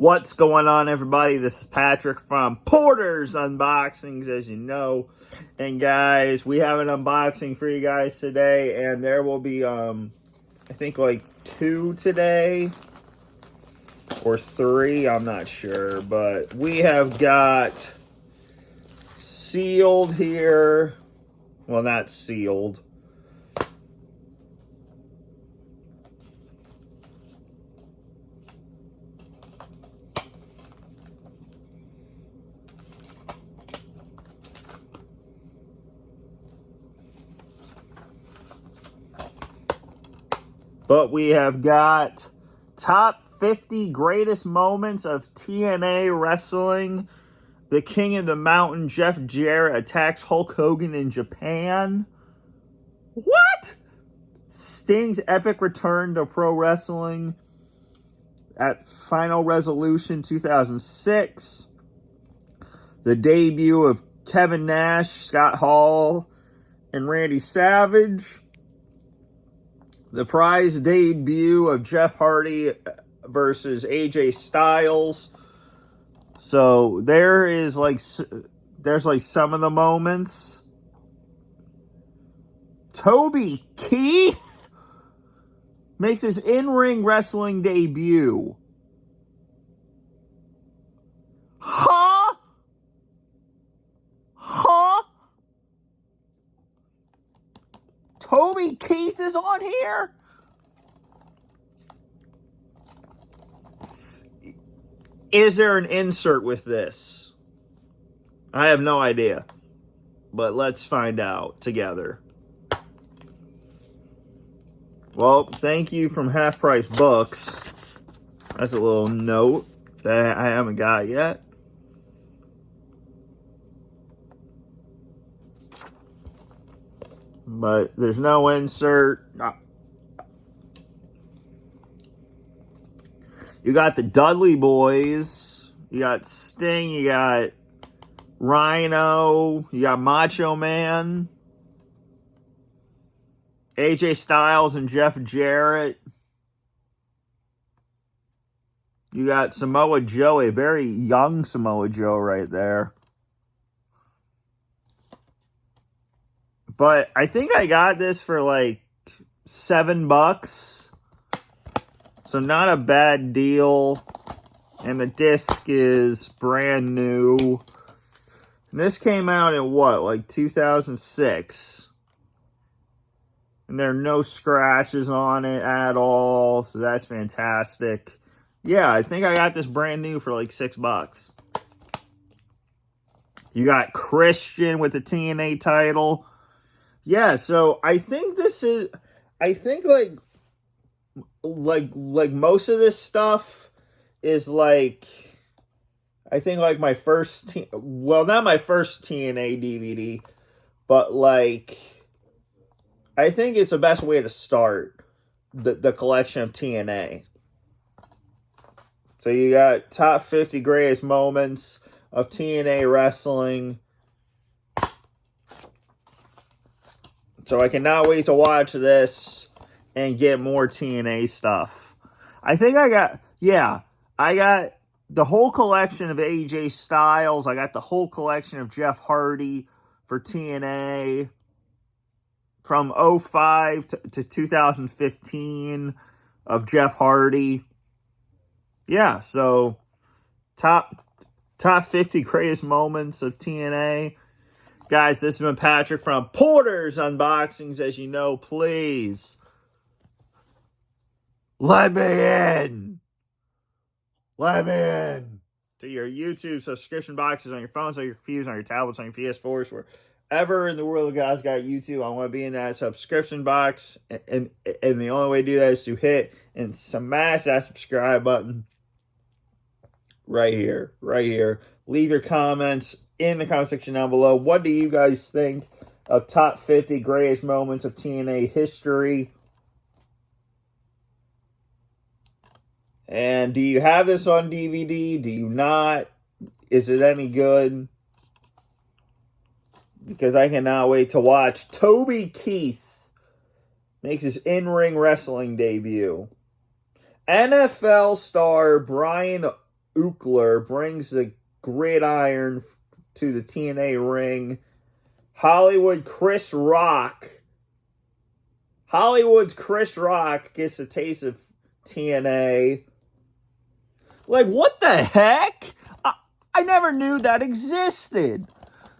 What's going on, everybody? This is Patrick from Porter's Unboxings, as you know. And guys, we have an unboxing for you guys today, and there will be I think like 2 today or 3, I'm not sure, but we have got sealed here. Well, not sealed. But we have got top 50 greatest moments of TNA wrestling. The King of the Mountain, Jeff Jarrett, attacks Hulk Hogan in Japan. What? Sting's epic return to pro wrestling at Final Resolution 2006. The debut of Kevin Nash, Scott Hall, and Randy Savage. The prize debut of Jeff Hardy versus AJ Styles. So there's like some of the moments. Toby Keith makes his in-ring wrestling debut. Huh? Toby Keith is on here? Is there an insert with this? I have no idea. But let's find out together. Well, thank you from Half Price Books. That's a little note that I haven't got yet. But there's no insert. You got the Dudley Boys. You got Sting. You got Rhino. You got Macho Man. AJ Styles and Jeff Jarrett. You got Samoa Joe, a very young Samoa Joe right there. But I think I got this for like $7. So not a bad deal. And the disc is brand new. And this came out in what, like 2006. And there are no scratches on it at all. So that's fantastic. Yeah, I think I got this brand new for like $6. You got Christian with the TNA title. Yeah, so I think this is, I think like most of this stuff is like, I think like my first, well, not my first TNA DVD, but like, I think it's the best way to start the collection of TNA. So you got top 50 greatest moments of TNA wrestling. So I cannot wait to watch this and get more TNA stuff. I think I got the whole collection of AJ Styles. I got the whole collection of Jeff Hardy for TNA from 2005 to 2015 of Jeff Hardy. Yeah, so top 50 greatest moments of TNA. Guys, this has been Patrick from Porter's Unboxings. As you know, please let me in. Let me in to your YouTube subscription boxes on your phones, on your computers, on your tablets, on your PS4s, wherever in the world God's got YouTube. I want to be in that subscription box. And the only way to do that is to hit and smash that subscribe button right here. Right here. Leave your comments in the comment section down below. What do you guys think of top 50 greatest moments of TNA history? And do you have this on DVD? Do you not? Is it any good? Because I cannot wait to watch Toby Keith makes his in-ring wrestling debut. NFL star Brian Uckler brings the gridiron to the TNA ring. Hollywood's Chris Rock gets a taste of TNA. Like, what the heck? I never knew that existed.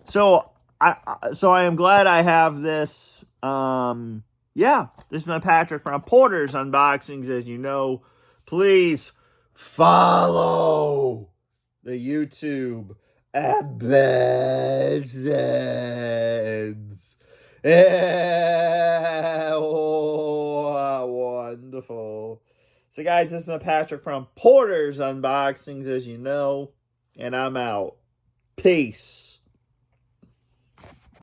So I am glad I have this. Yeah, this is my Patrick from Porter's Unboxings. As you know, please follow the YouTube episodes. Oh, wonderful. So, guys, this is my Patrick from Porter's Unboxings, as you know, and I'm out. Peace.